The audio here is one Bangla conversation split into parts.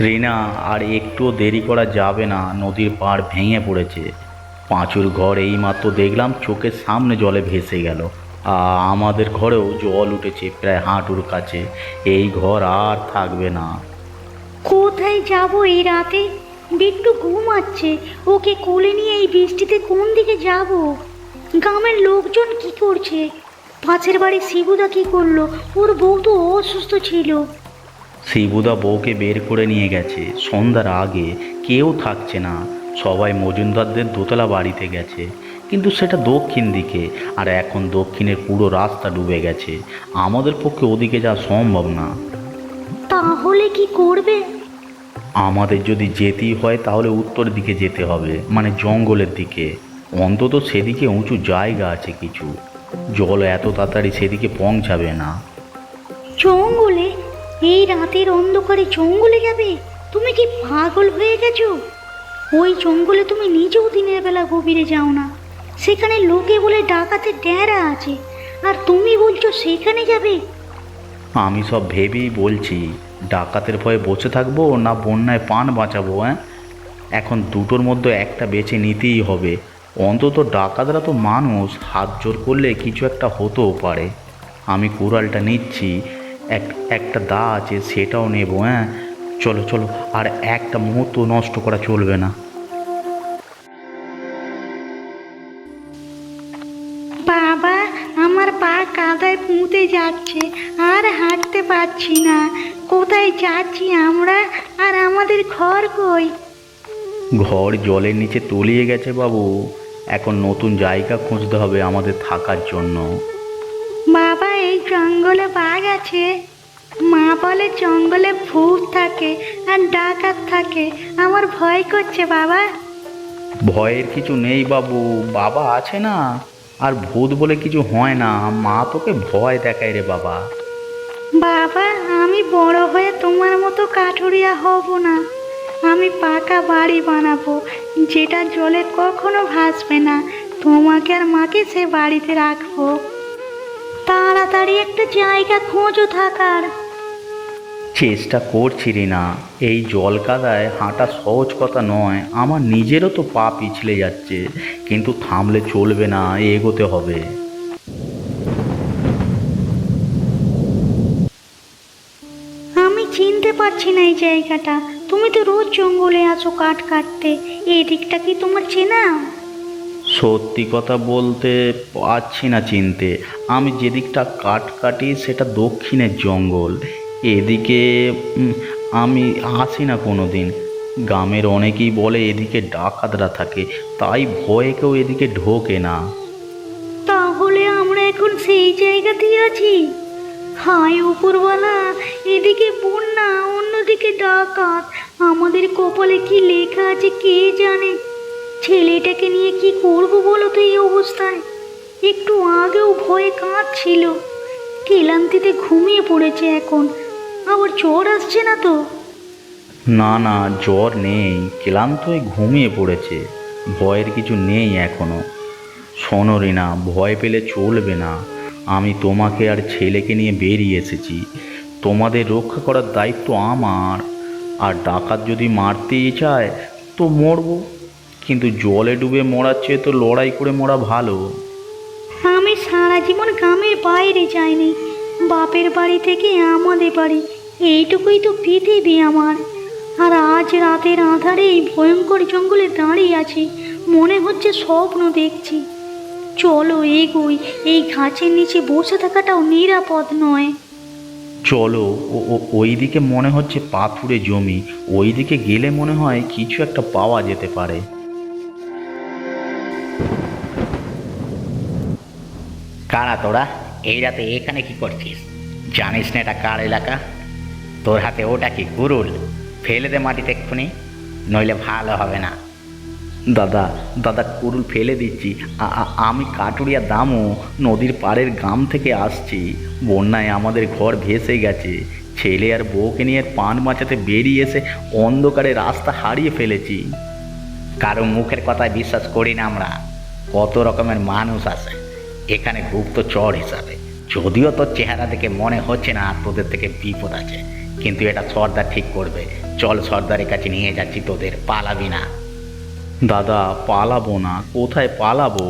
রিনা, আর একটুও দেরি করা যাবে না, নদীর পাড় ভেঙে পড়েছে। পাঁচুর ঘর এইমাত্র দেখলাম, চোখের সামনে জলে ভেসে গেল। আমাদের ঘরেও জল উঠেছে প্রায় হাঁটুর কাছে। এই ঘর আর থাকবে না। কোথায় যাব এই রাতে? বিট্টু ঘুমাচ্ছে, ওকে কোলে নিয়ে এই বৃষ্টিতে কোন দিকে যাব? গ্রামের লোকজন কি করছে? পাশের বাড়ি শিবুদা কি করলো? ওর বউ তো অসুস্থ ছিল। শিবুদা বউকে বের করে নিয়ে গেছে সন্ধ্যার আগে। কেউ থাকছে না, সবাই মজুমদারদের দোতলা বাড়িতে গেছে। কিন্তু সেটা দক্ষিণ দিকে, আর এখন দক্ষিণের পুরো রাস্তা ডুবে গেছে। আমাদের পক্ষে ওদিকে যাওয়া সম্ভব না। তাহলে কি করবে? আমাদের যদি যেতেই হয় তাহলে উত্তর দিকে যেতে হবে, মানে জঙ্গলের দিকে। অন্তত সেদিকে উঁচু জায়গা আছে কিছু। জল এত তাড়াতাড়ি সেদিকে পৌঁছাবে না। জঙ্গলে? এই রাতের অন্ধকারে জঙ্গলে যাবে? তুমি কি পাগল হয়ে গেছো? ওই জঙ্গলে তুমি নিজেও দিনের বেলা গভীরে যাও না। সেখানে লোকে বলে ডাকাতের ডেরা আছে, আর তুমি বলছো সেখানে যাবে? আমি সব ভেবেই বলছি, ডাকাতের ভয়ে বসে থাকবো না বন্যায় প্রাণ বাঁচাবো? এখন দুটোর মধ্যে একটা বেছে নিতেই হবে। অন্তত ডাকাতরা তো মানুষ, হাত জোর করলে কিছু একটা হতেও পারে। আমি কুড়ালটা নিচ্ছি, একটা দা আছে সেটাও নেব। চলো চলো, আর একটা মুহূর্ত নষ্ট করা চলবে না। বাবা, আমার পা কাদায় পুঁতে যাচ্ছে, আর হাঁটতে পারছি না। কোথায় যাচ্ছি আমরা? আর আমাদের ঘর কই? ঘর জলের নিচে তলিয়ে গেছে বাবু। এখন নতুন জায়গা খুঁজতে হবে আমাদের থাকার জন্য। বাবা, এই জঙ্গলে বাঘ আছে। মা বলে জঙ্গলে ভূত থাকে আর ডাকাত থাকে। আমার ভয় করছে বাবা। ভয়ের কিছু নেই বাবু, বাবা আছে না। আর ভূত বলে কিছু হয় না, মা তোকে ভয় দেখায় রে বাবা। বাবা, আমি বড় হয়ে তোমার মতো কাঠুরিয়া হব না। আমি পাকা বাড়ি বানাবো, যেটা জলে কখনো ভাসবে না। তোমাকে আর মাকে সে বাড়িতে রাখবো। তাড়াতাড়ি একটা জায়গা খোঁজো থাকার। চেষ্টা করছি রে না, এই জল কাদায় হাঁটা সহজ কথা নয়। আমার নিজেরও তো পা পিছলে যাচ্ছে, কিন্তু থামলে চলবে না, এগোতে হবে। আমি চিনতে পারছি না এই জায়গাটা। তুমি তো রোজ জঙ্গলে আসো কাঠ কাটতে, এই দিকটা কি তোমার চেনা? সত্যি কথা বলতে পারছি না চিনতে। আমি যেদিকটা কাট কাটি সেটা দক্ষিণের জঙ্গল। এদিকে আমি আসি না কোনো দিন। গ্রামের অনেকেই বলে এদিকে ডাকাতরা থাকে, তাই ভয়ে কেউ এদিকে ঢোকে না। তাহলে আমরা এখন সেই জায়গাতেই আছি। হায় উপরওয়ালা, এদিকে বন্যা, অন্যদিকে ডাকাত। আমাদের কপালে কি লেখা আছে কে জানে। ছেলেটাকে নিয়ে কি করব বলো তো এই অবস্থায়? একটু আগেও ভয়ে কাঁদছিল, ক্লান্তিতে ঘুমিয়ে পড়েছে এখন। আবার জ্বর আসছে না তো? না না, জ্বর নেই, ক্লান্ত হয়ে ঘুমিয়ে পড়েছে। ভয়ের কিছু নেই এখনো। শোনো রিনা, ভয় পেলে চলবে না। আমি তোমাকে আর ছেলেকে নিয়ে বেরিয়ে এসেছি। তোমাদের রক্ষা করার দায়িত্ব আমার। আর ডাকাত যদি মারতেই চায় তো মরবো, কিন্তু জলে ডুবে মরার চেয়ে তো লড়াই করে মরা ভালো। আমি সারা জীবন গ্রামের বাইরে যাইনি। বাপের বাড়ি থেকে আমাদের বাড়ি, এইটুকুই তো পৃথিবী আমার। আর আজ রাতের আঁধারে এই ভয়ঙ্কর জঙ্গলে দাঁড়িয়ে আছি, মনে হচ্ছে স্বপ্ন দেখছি। চলো এগোই, এই গাছের নিচে বসে থাকাটাও নিরাপদ নয়। চলো, ওই দিকে মনে হচ্ছে পাথুরে জমি। ওই দিকে গেলে মনে হয় কিছু একটা পাওয়া যেতে পারে। কারা তোরা? এই রাতে এখানে কি করছিস? জানিস না এটা কার এলাকা? তোর হাতে ওটা কি কুরুল? ফেলে দে মাটিতে এক্ষুনি, নইলে ভালো হবে না। দাদা দাদা, কুরুল ফেলে দিচ্ছি। আমি কাটুরিয়া দামু, নদীর পাড়ের গ্রাম থেকে আসছি। বন্যায় আমাদের ঘর ভেসে গেছে। ছেলে আর বউকে নিয়ে পান বাঁচাতে বেরিয়ে এসে অন্ধকারে রাস্তা হারিয়ে ফেলেছি। কারো মুখের কথায় বিশ্বাস করি না আমরা। কত রকমের মানুষ আছে এখানে গুপ্তচর হিসাবে। চ যদিও তোর চেহারা দেখে মনে হচ্ছে না তোদের থেকে বিপদ আছে, কিন্তু এটা সর্দার ঠিক করবে। চল, সর্দারের কাছে নিয়ে যাচ্ছি তোদের, পালাবি না। দাদা পালাবো না, কোথায় পালাবো?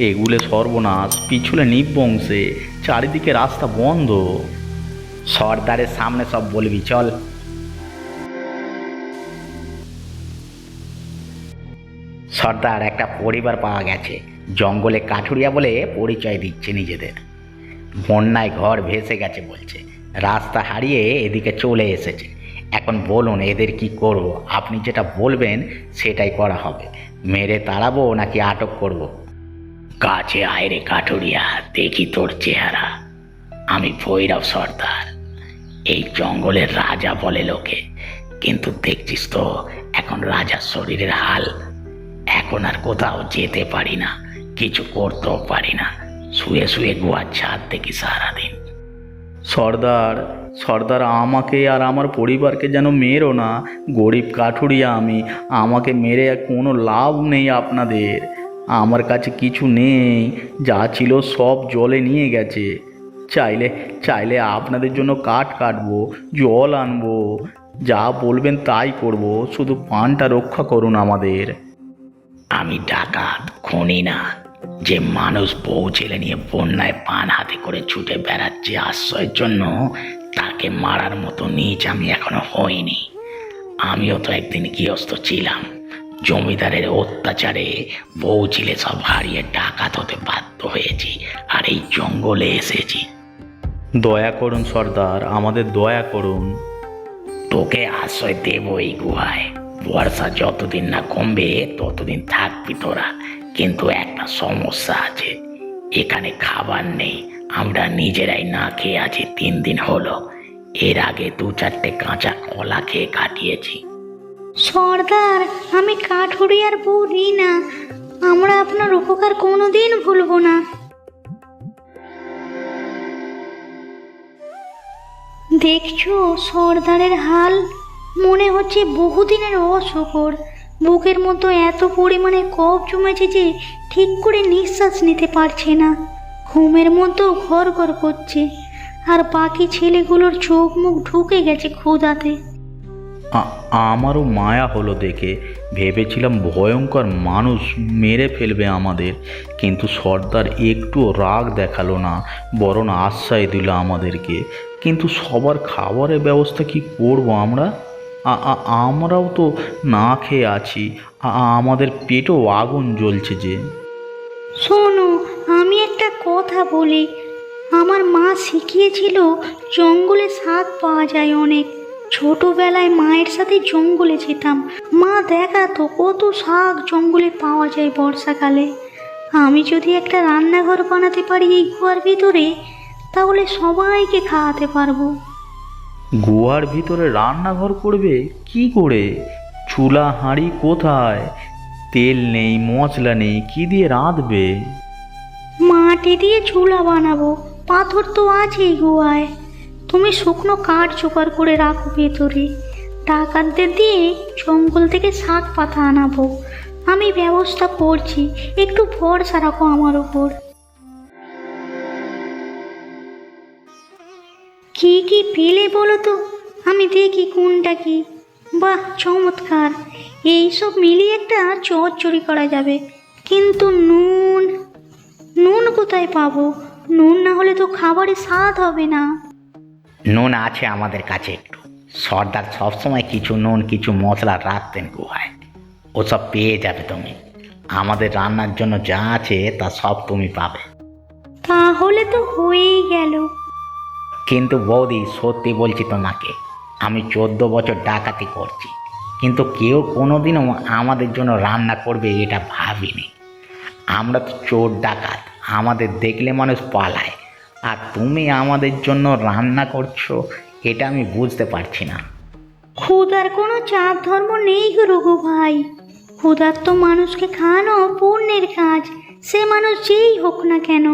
এগুলে সর্বনাশ, পিছলে নিবংশে, চারিদিকে রাস্তা বন্ধ। সর্দারের সামনে সব বলবি, চল। সর্দার, একটা পরিবার পাওয়া গেছে, জঙ্গলে কাঠুরিয়া বলে পরিচয় দিচ্ছে নিজেদের। বন্যায় ঘর ভেসে গেছে বলছে, রাস্তা হারিয়ে এদিকে চলে এসেছে। এখন বলুন এদের কি করব? আপনি যেটা বলবেন সেটাই করা হবে। মেরে তাড়াবো নাকি আটক করব? কাছে আয় রে কাঠুরিয়া, দেখি তোর চেহারা। আমি ভৈরব সর্দার, এই জঙ্গলের রাজা বলে লোকে, কিন্তু দেখছিস তো এখন রাজার শরীরের হাল। এখন আর কোথাও যেতে পারি না, কিছু করতেও পারি না, শুয়ে শুয়ে গুহার ছাদ দেখি সারাদিন। সর্দার, সর্দার আমাকে আর আমার পরিবারকে যেন মেরো না। গরিব কাঠুরিয়া আমি, আমাকে মেরে কোনো লাভ নেই আপনাদের। আমার কাছে কিছু নেই, যা ছিল সব জলে নিয়ে গেছে। চাইলে চাইলে আপনাদের জন্য কাঠ কাটবো, জল আনবো, যা বলবেন তাই করব, শুধু পানটা রক্ষা করুন আমাদের। আমি ডাকাত, খুনি না, যে মানুষ বউ ছেলে নিয়ে বন্যায় পান হাতে করে ছুটে বেড়াচ্ছে আশ্রয়ের জন্য, তাকে মারার মতো নীচ আমি এখনো হইনি। আমিও তো একদিন গৃহস্থ ছিলাম, জমিদারের অত্যাচারে বউ ছেলে সব হারিয়ে ডাকাত হতে বাধ্য হয়েছি, আর এই জঙ্গলে এসেছি। দয়া করুন সর্দার, আমাদের দয়া করুন। তোকে আশ্রয় দেব এই গুহায়, বর্ষা যতদিন না কমবে ততদিন থাকবি তোরা। কিন্তু একটা সমস্যা আছে, এখানে খাবার নেই, আমরা নিজেরাই না খেয়ে আছি 3 দিন হলো। এর আগে 2-4টে কাঁচা কলা খেয়ে কাটিয়েছি। সর্দার, আমি কাঠুরিয়ার বউ রিনা, আমরা আপনার উপকার কোনোদিন ভুলব না। দেখছো সর্দারের হাল, মনে হচ্ছে বহুদিনের অসুখর। বুকের মতো এত পরিমাণে কফ জমেছে যে ঠিক করে নিঃশ্বাস নিতে পারছে না, ঘুমের মতো ঘর ঘর করছে, আর বাকি ছেলেগুলোর চোখ মুখ ঢুকে গেছে ক্ষুধাতে। আমারও মায়া হলো দেখে, ভেবেছিলাম ভয়ঙ্কর মানুষ মেরে ফেলবে আমাদের, কিন্তু সর্দার একটুও রাগ দেখালো না, বরং আশ্বাস দিল আমাদেরকে। কিন্তু সবার খাবারের ব্যবস্থা কি করব আমরা? আমরাও তো না খেয়ে আছি, আমাদের পেটও আগুন জ্বলছে যে। শোনো, আমি একটা কথা বলি, আমার মা শিখিয়েছিল জঙ্গলে শাক পাওয়া যায় অনেক। ছোটবেলায় মায়ের সাথে জঙ্গলে যেতাম, মা দেখাতো কত শাক জঙ্গলে পাওয়া যায় বর্ষাকালে। আমি যদি একটা রান্নাঘর বানাতে পারি এই গুহার ভিতরে, তাহলে সবাইকে খাওয়াতে পারবো। গুহার ভিতরে রান্নাঘর করবে কি করে? চুলা হাঁড়ি কোথায়? তেল নেই, মশলা নেই, কি দিয়ে রাঁধবে? মাটি দিয়ে চুলা বানাবো, পাথর তো আছেই গুহায়। তুমি শুকনো কাঠ জোগাড় করে রাখো ভেতরে, ডাকাতদের দিয়ে জঙ্গল থেকে শাক পাতা আনাবো। আমি ব্যবস্থা করছি, একটু ভরসা রাখো আমার উপর। কি কি পেলে বলো তো, আমি দেখি কোনটা কি। বাহ, চমৎকার! এইসব মিলিয়ে একটা চচ্চড়ি করা যাবে, কিন্তু নুন, নুন কোথায় পাবো? নুন না হলে তো খাবারে স্বাদ হবে না। নুন আছে আমাদের কাছে একটু, সর্দার সবসময় কিছু নুন কিছু মশলা রাখতেন গুহায়, ওসব পেয়ে যাবে তুমি। আমাদের রান্নার জন্য যা আছে তা সব তুমি পাবে। তাহলে তো হয়েই গেল। কিন্তু বৌদি, সত্যি বলছি তোমাকে, আমি 14 বছর ডাকাতি করছি, কিন্তু কেউ কোনোদিনও আমাদের জন্য রান্না করবে এটা ভাবিনি। আমরা তো চোর ডাকাত, আমাদের দেখলে মানুষ পালায়, আর তুমি আমাদের জন্য রান্না করছো, এটা আমি বুঝতে পারছি না। ক্ষুধার কোনো জাত ধর্ম নেই গো রঘু ভাই, ক্ষুধার্ত মানুষকে খাওয়ানো পুণ্যের কাজ, সে মানুষ যেই হোক না কেন।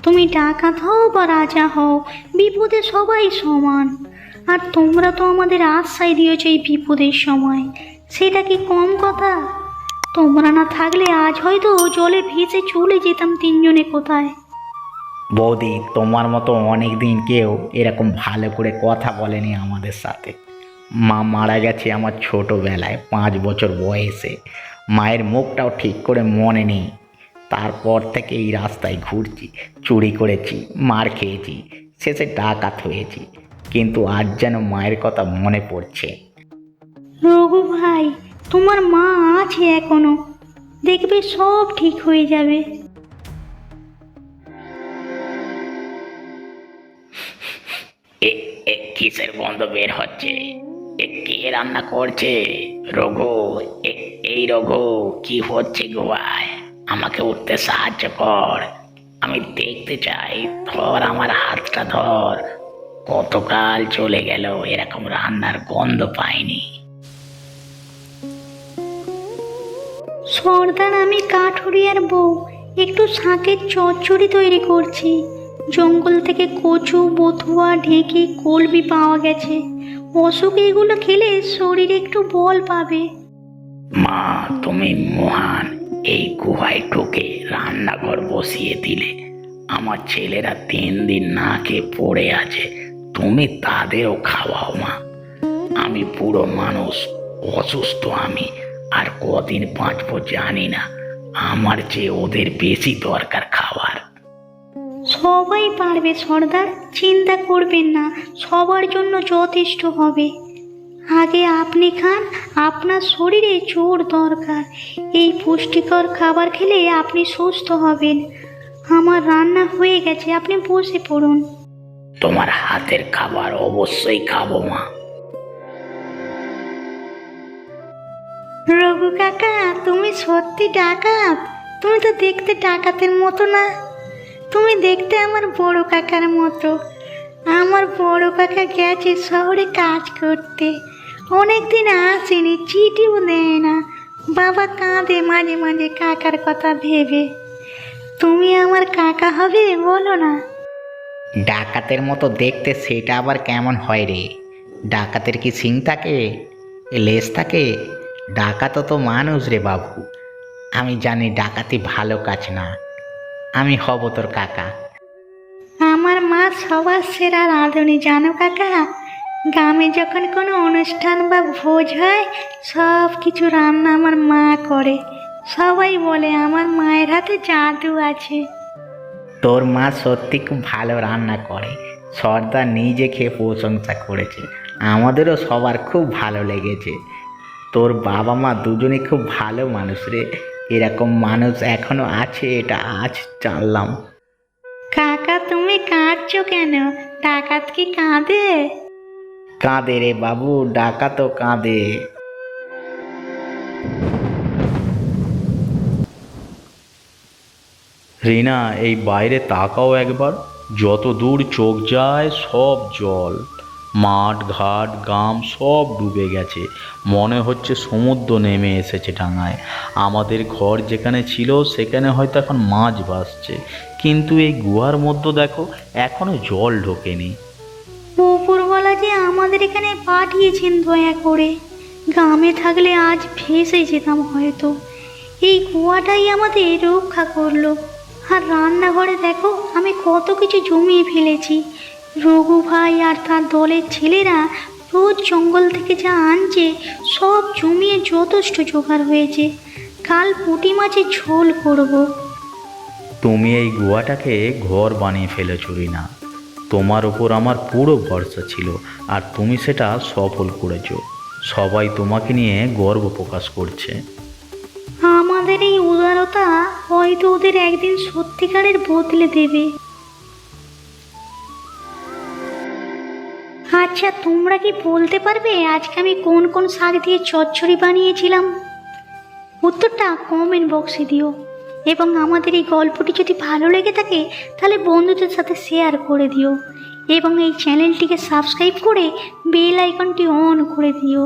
তুমি ডাকাত হও বা রাজা হও, বিপদে সবাই সমান। আর তোমরা তো আমাদের আশ্রয় দিয়েছো এই বিপদের সময়, সেটা কি কম কথা? তোমরা না থাকলে আজ হয়তো জলে ভেসে চলে যেতাম 3 জনে কোথায়। বৌদি, তোমার মতো অনেক দিন কেউ এরকম ভালো করে কথা বলেনি আমাদের সাথে। মা মারা গেছে আমার ছোটোবেলায় 5 বছর বয়সে। মায়ের মুখটাও ঠিক করে মনে নেই। তারপর থেকে এই রাস্তায় ঘুরছি, চুরি করেছি, মার খেয়েছি, শেষে ডাকাত হয়েছি, কিন্তু আজ যেন মায়ের কথা মনে পড়ছে। রঘু ভাই, তোমার মা আছে এখনো, দেখবে সব ঠিক হয়ে যাবে। কিসের গন্ধ বের হচ্ছে? কে রান্না করছে? রঘু, এই রঘু, কি হচ্ছে গোয়ায়? আমাকে উঠতে সাহায্য কর, আমি দেখতে চাই। ধর আমার হাতটা ধর। কতকাল চলে গেল এরকম রান্নার গন্ধ পাইনি। সর্দার, আমি কাঠুরিয়ার বউ, একটু শাকের চচ্চড়ি তৈরি করছি। জঙ্গল থেকে কচু, বথুয়া, ঢেঁকি, কলবি পাওয়া গেছে। অসুখ এগুলো খেলে শরীরে একটু বল পাবে। মা, তুমি মহান। এই গুহায় ঢুকে রান্নাঘর বসিয়ে দিলে। আমার ছেলেরা 3 দিন না খেয়ে পড়ে আছে, তুমি তাদেরও খাওয়াও মা। আমি বুড়ো মানুষ, অসুস্থ আমি, আর কদিন বাঁচবো জানি না। আমার চেয়ে ওদের বেশি দরকার খাওয়ার। সবাই পারবে সর্দার, চিন্তা করবেন না, সবার জন্য যথেষ্ট হবে। আগে আপনি খান, আপনার শরীরে জোর দরকার। এই পুষ্টিকর খাবার খেলে আপনি সুস্থ হবেন। আমার রান্না হয়ে গেছে, আপনি বসে পড়ুন। তোমার হাতের খাবার অবশ্যই খাবো মা। রঘু কাকা, তুমি সত্যি ডাকাত? তুমি তো দেখতে ডাকাতের মতো না, তুমি দেখতে আমার বড় কাকার মতো। আমার বড় কাকা গেছে শহরে কাজ করতে, অনেকদিন আসেনি, চিঠিও দেয় না। বাবা কাঁদে মাঝে মাঝে কাকার কথা ভেবে। তুমি আমার কাকা হবে, বলো না? ডাকাতের মতো দেখতে সেটা আবার কেমন হয় রে? ডাকাতের কি সিং থাকে, লেজ থাকে? ডাকাতও তো মানুষ রে বাবু। আমি জানি ডাকাতি ভালো কাজ না। আমি হব তোর কাকা। আমার মা সবার সেরা রাঁধুনি, জানো কাকা? গ্রামে যখন কোনো অনুষ্ঠান বা ভোজ হয়, সব কিছু রান্না আমার মা করে। সবাই বলে আমার মায়ের হাতে জাদু আছে। তোর মা সত্যি খুব ভালো রান্না করে। সর্দার নিজে খেয়ে প্রশংসা করেছে। আমাদেরও সবার খুব ভালো লেগেছে। তোর বাবা মা দুজনেই খুব ভালো মানুষ রে। এরকম মানুষ এখনো আছে, এটা আজ জানলাম। কাকা, তুমি কাঁদছো কেন? ডাকাত কি কাঁদে? কাঁদে রে বাবু, ডাকাতও কাঁদে। রিনা, এই বাইরে তাকাও একবার। যত দূর চোখ যায় সব জল। মাঠ ঘাট গ্রাম সব ডুবে গেছে। মনে হচ্ছে সমুদ্র নেমে এসেছে ডাঙায়। আমাদের ঘর যেখানে ছিল সেখানে হয়তো এখন মাছ ভাসছে, কিন্তু এই গুহার মধ্যে দেখো এখনো জল ঢোকেনি। উপরওয়ালা যে আমাদের এখানে পাঠিয়েছেন দয়া করে। গ্রামে থাকলে আজ ভেসে যেতাম হয়তো। এই কুয়াটাই আমাদের রক্ষা করলো। আর রান্নাঘরে দেখো আমি কত কিছু জমিয়ে ফেলেছি। রঘু ভাই আর তার দলের ছেলেরা রোজ জঙ্গল থেকে যা আনছে সব জমিয়ে যথেষ্ট জোগাড় হয়েছে। কাল পুঁটি মাছের ঝোল করব। তুমি এই গুহাটাকে ঘর বানিয়ে ফেলেছো রিনা। তোমার ওপর আমার পুরো ভরসা ছিল, আর তুমি সেটা সফল করেছো। সবাই তোমাকে নিয়ে গর্ব প্রকাশ করছে। আমাদের এই উদারতা হয়তো ওদের একদিন সত্যিকারের বদলে দেবে। আচ্ছা, তোমরা কি বলতে পারবে আজকে আমি কোন কোন শাক দিয়ে চচ্চড়ি বানিয়েছিলাম? উত্তরটা কমেন্ট বক্সে দিও। এবং আমাদের এই গল্পটি যদি ভালো লেগে থাকে তাহলে বন্ধুদের সাথে শেয়ার করে দিও, এবং এই চ্যানেলটিকে সাবস্ক্রাইব করে বেল আইকনটি অন করে দিও।